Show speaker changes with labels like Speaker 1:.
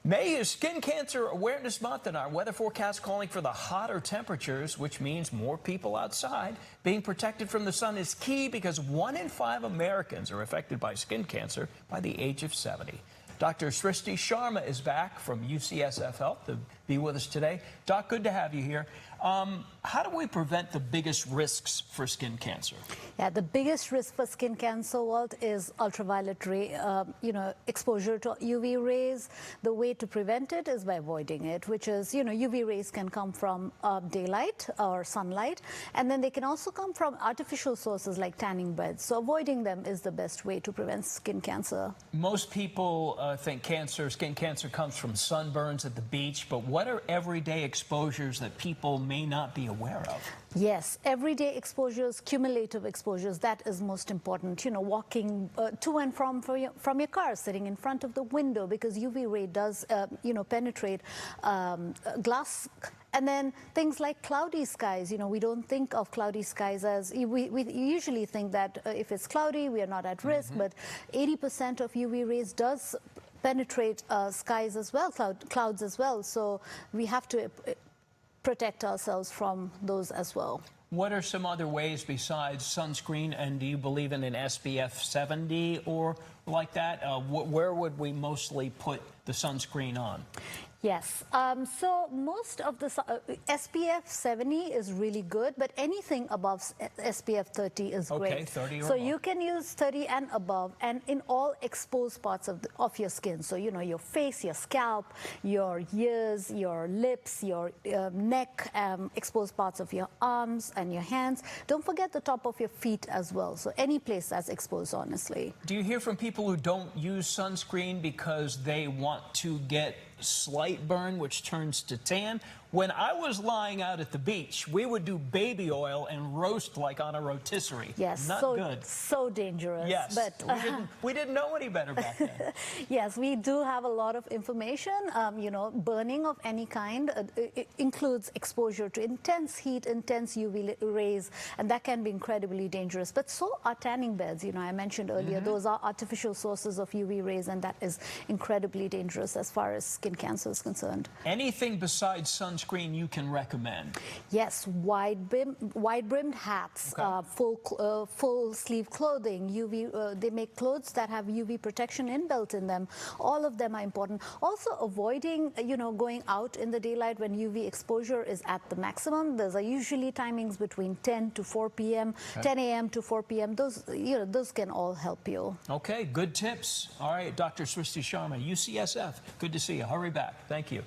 Speaker 1: May is Skin Cancer Awareness Month, and our weather forecast calling for the hotter temperatures, which means more people outside. Being protected from the sun is key because 1 in 5 Americans are affected by skin cancer by the age of 70. Dr. Srishti Sharma is back from UCSF Health to be with us today. Doc, good to have you here. How do we prevent the biggest risks for skin cancer?
Speaker 2: Yeah, the biggest risk for skin cancer, Walt, is ultraviolet ray, exposure to UV rays. The way to prevent it is by avoiding it, which is, UV rays can come from daylight or sunlight, and then they can also come from artificial sources like tanning beds. So avoiding them is the best way to prevent skin cancer.
Speaker 1: Most people think skin cancer comes from sunburns at the beach, but what are everyday exposures that people may not be aware of?
Speaker 2: Yes, everyday exposures, cumulative exposures, that is most important. Walking to and from your car, sitting in front of the window, because UV ray does, penetrate glass. And then things like cloudy skies. We don't think of cloudy skies as, we usually think that if it's cloudy, we are not at risk, but 80% of UV rays does penetrate skies as well, clouds as well. So we have to protect ourselves from those as well.
Speaker 1: What are some other ways besides sunscreen, and do you believe in an SPF 70 or like that? Where would we mostly put the sunscreen on?
Speaker 2: Yes, so most of the SPF 70 is really good, but anything above SPF 30 is great.
Speaker 1: Okay, 30 or
Speaker 2: so
Speaker 1: above.
Speaker 2: you can use 30 and above, and in all exposed parts of your skin. So your face, your scalp, your ears, your lips, your neck, exposed parts of your arms and your hands. Don't forget the top of your feet as well. So any place that's exposed, honestly.
Speaker 1: Do you hear from people who don't use sunscreen because they want to get slight burn, which turns to tan? When I was lying out at the beach, we would do baby oil and roast like on a rotisserie.
Speaker 2: Yes,
Speaker 1: not good.
Speaker 2: So dangerous.
Speaker 1: Yes,
Speaker 2: but
Speaker 1: we didn't know any better back then.
Speaker 2: Yes, we do have a lot of information. Burning of any kind it includes exposure to intense heat, intense UV rays, and that can be incredibly dangerous. But so are tanning beds. I mentioned earlier, those are artificial sources of UV rays, and that is incredibly dangerous as far as skin cancer is concerned.
Speaker 1: Anything besides sunscreen you can recommend?
Speaker 2: Yes, wide-brimmed hats, okay. Full sleeve clothing, UV. They make clothes that have UV protection inbuilt in them. All of them are important. Also, avoiding going out in the daylight when UV exposure is at the maximum. Those are usually timings between 10 to 4 p.m., okay. 10 a.m. to 4 p.m. Those can all help you.
Speaker 1: Okay, good tips. All right, Dr. Srishti Sharma, UCSF. Good to see you. Hurry back. Thank you.